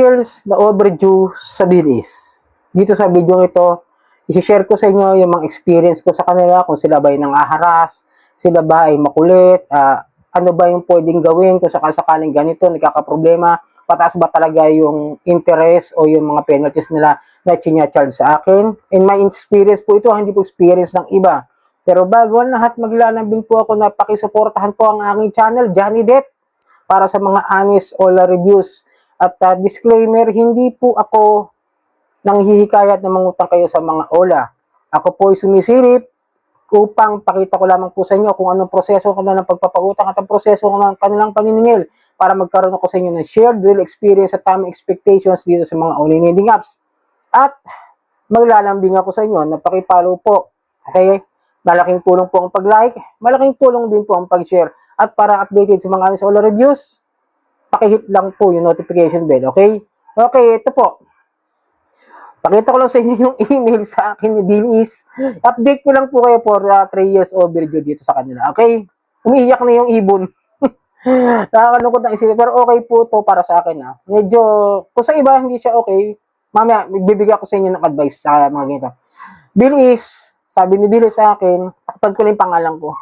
years na overdue sa bilis. Dito sa video ito, i-share ko sa inyo yung mga experience ko sa kanila, kung sila ba ay nang-aharas, sila ba ay makulit, ano ba yung pwedeng gawin kung sakaling ganito, nagkakaproblema, pataas ba talaga yung interest o yung mga penalties nila na chinya-charge sa akin. In my experience po ito, hindi po experience ng iba. Pero bago ang lahat, maglalambing po ako na pakisuportahan po ang aking channel, Johnny Depp, para sa mga honest Ola reviews. At disclaimer, hindi po ako nanghihikayat na mangutang kayo sa mga Ola. Ako po ay sumisilip upang pakita ko lamang po sa inyo kung anong proseso ko na ng pagpapautang at ang proseso ko ng kanilang paniningil para magkaroon ako sa inyo ng shared real experience at tamang expectations dito sa mga online lending apps. At maglalambing ako sa inyo na pakipollow po. Okay? Malaking tulong po ang pag-like, malaking tulong din po ang pag-share. At para updated sa mga Ola reviews, pakihit lang po yung notification bell, okay? Okay, ito po. Pakita ko lang sa inyo yung email sa akin ni Bilis. Update ko lang po kayo for 3 years overdue dito sa kanila, okay? Umiiyak na yung ibon. Nakakalungkot na isipin, pero okay po to para sa akin, ha? Medyo, kung sa iba hindi siya okay, mamaya, bibigyan ko sa inyo ng advice sa mga ganito. Bilis, sabi ni Bilis sa akin, takpan ko na yung pangalan ko.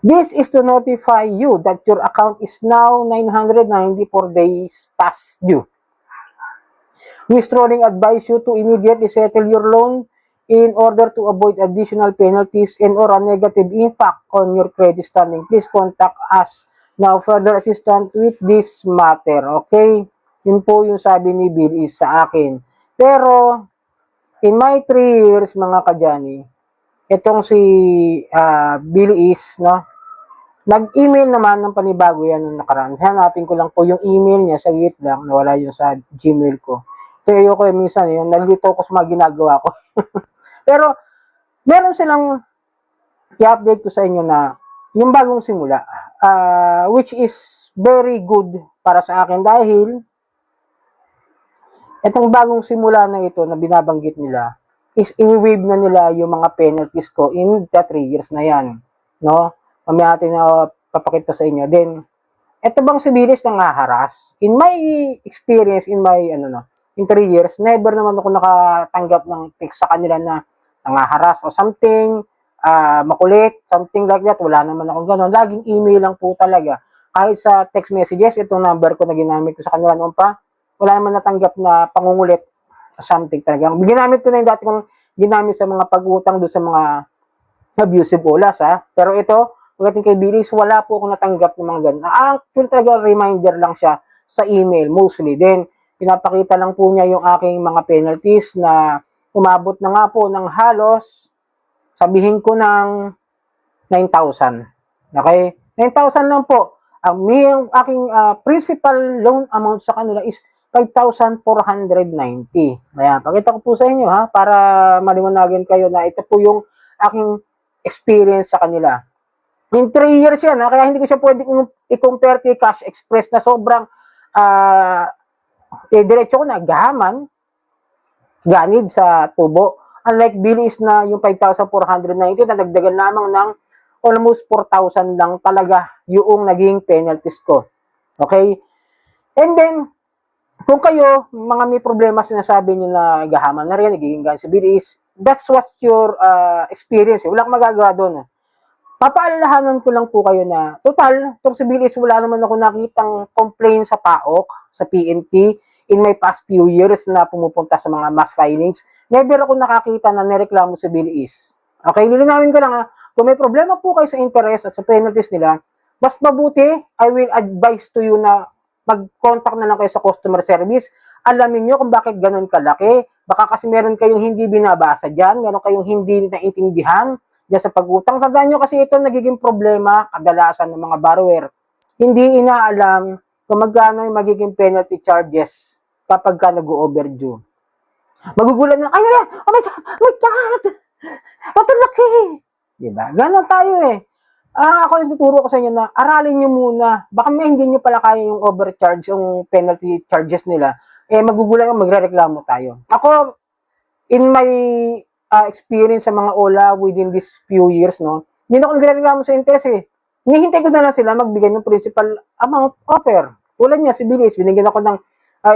This is to notify you that your account is now 994 days past due. We strongly advise you to immediately settle your loan in order to avoid additional penalties and or a negative impact on your credit standing. Please contact us now further assistance with this matter. Okay? Yun po yung sabi ni Bill is sa akin. Pero, in my 3 years, mga kadyani, itong si Bill is, no? Nag-email naman ng panibago yan nung nakaraan. Hanapin ko lang po yung email niya, saglit lang, nawala yung sa Gmail ko. Ito yung ko minsan, yung nalito ko sa mga ginagawa ko. Pero, meron silang i-update ko sa inyo na yung bagong simula, which is very good para sa akin dahil itong bagong simula na ito na binabanggit nila is i-waive na nila yung mga penalties ko in the 3 years na yan. No? Mamaya natin na papakita sa inyo. Then, ito bang si Bilis nang haharas? In my experience, in 3 years, never naman ako nakatanggap ng text sa kanila na nangaharas o something, makulit, something like that. Wala naman akong gano'n. Laging email lang po talaga. Kahit sa text messages, itong number ko na ginamit ko sa kanila noon pa, wala naman natanggap na pangungulit something talaga. Ginamit ko na yung dati kong ginamit sa mga pag-utang doon sa mga abusive olas, ha. Pero ito, pagdating kay Bilis, wala po akong natanggap ng mga ganun. Actually talaga reminder lang siya sa email mostly. Then, pinapakita lang po niya yung aking mga penalties na umabot na nga po ng halos, sabihin ko ng 9,000. Okay? 9,000 lang po. Ang aking principal loan amount sa kanila is 5,490. Ayan, pakita ko po sa inyo, ha, para maliwanagan kayo na ito po yung aking experience sa kanila. In 3 years yan, ha, kaya hindi ko siya pwedeng i-compare kay Cash Express na sobrang diretso ko na gahaman, ganid sa tubo. Unlike Bilis na yung 5,490 na dagdagan lamang ng almost 4,000 lang talaga yung naging penalties ko. Okay? And then, kung kayo, mga may problema sinasabi nyo na gahaman na rin, nagiging gan sa Bilis, that's what your experience. Wala akong magagawa doon. Papaalalahanan ko lang po kayo na, total, itong si Bilis, wala naman ako nakitang complaint sa PAOK, sa PNP, in my past few years na pumupunta sa mga mass filings. Never ako nakakita na nireklamo si Bilis. Okay, lilinawin ko lang, ha, kung may problema po kayo sa interest at sa penalties nila, mas mabuti, I will advise to you na mag-contact na lang kayo sa customer service. Alamin nyo kung bakit ganun kalaki. Baka kasi meron kayong hindi binabasa dyan, meron kayong hindi naintindihan dyan sa pag-utang. Tandaan nyo kasi ito nagiging problema kadalasan ng mga borrower. Hindi inaalam kung magkano yung magiging penalty charges kapag ka nag-overdue. Magugulat na, ay, oh my God, what a laki! Diba? Ganon tayo eh. Ako nagtuturo ko sa inyo na aralin nyo muna. Baka may hindi nyo pala kaya yung overcharge, yung penalty charges nila. Magugulat yung magre-reklamo tayo. Ako, in my experience sa mga Ola within these few years, no, hindi ako nagre-reklamo sa interest eh. Hinihintay ko na lang sila magbigay ng principal amount offer. Tulad niya, si Bilis, binigyan ako ng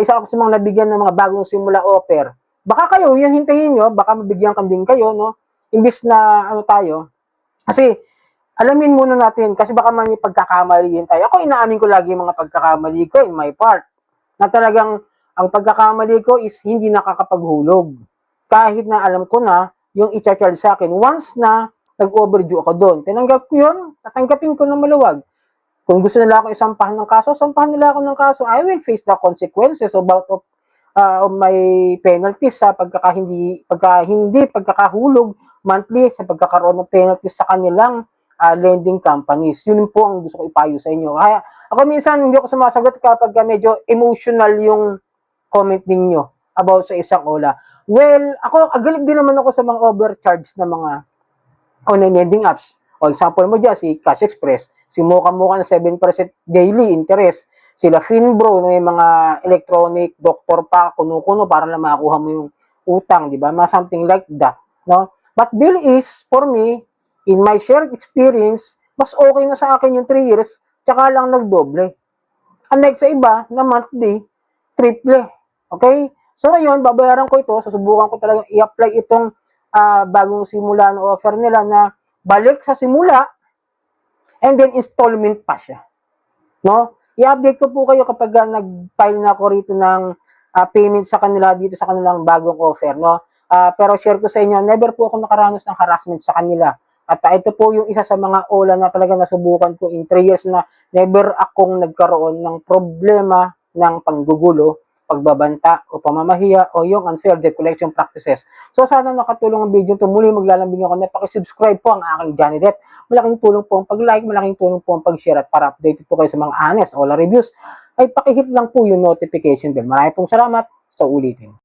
isa ako sa mga nabigyan ng mga bagong simula offer. Baka kayo, yan hintayin nyo, baka mabigyan ka din kayo, no? Imbis na ano tayo, kasi alamin muna natin, kasi baka may pagkakamali din tayo. Ako, inaamin ko lagi yung mga pagkakamali ko in my part. Na talagang, ang pagkakamali ko is hindi nakakapaghulog. Kahit na alam ko na, yung i-charge sa akin, once na nag-overdue ako doon, tinanggap ko yun, tatanggapin ko ng maluwag. Kung gusto nila ako isampahan ng kaso, sampahan nila ako ng kaso. I will face the consequences of my penalties sa hindi pagkakahulog monthly sa pagkakaroon ng penalties sa kanilang lending companies. Yun po ang gusto ko ipayo sa inyo. Kaya ako minsan hindi ako sumasagot kapag medyo emotional yung comment ninyo about sa isang OLA. Well, ako agalit din naman ako sa mga overcharge na mga online lending apps. O example mo dyan, si Cash Express, si Mocha na 7% daily interest, sila Finbro na yung mga electronic doctor pa, kuno-kuno para lang makakuha mo yung utang, di ba? Something like that, no? But bill is, for me, in my shared experience, mas okay na sa akin yung 3 years, tsaka lang nagdoble. Unlike sa iba, na monthly, triple. Okay? So ngayon, babayaran ko ito, susubukan ko talagang i-apply itong bagong simula na offer nila na balik sa simula and then installment pa siya. No? I-update ko po kayo kapag nag-file na ako rito ng payment sa kanila dito sa kanilang bagong offer, no? Pero share ko sa inyo, never po ako nakaranas ng harassment sa kanila. At ito po yung isa sa mga OLA na talaga nasubukan ko in 3 years na never akong nagkaroon ng problema ng panggugulo, pagbabanta o pamamahiya o yung unfair debt collection practices. So sana nakatulong ang video ito. Muli maglalambing ako na pakisubscribe po ang aking Johnny Depp. Malaking tulong po ang pag-like, malaking tulong po ang pag-share at para updated po kayo sa mga honest OLA reviews ay pakihit lang po yung notification bell. Maraming pong salamat sa ulitin.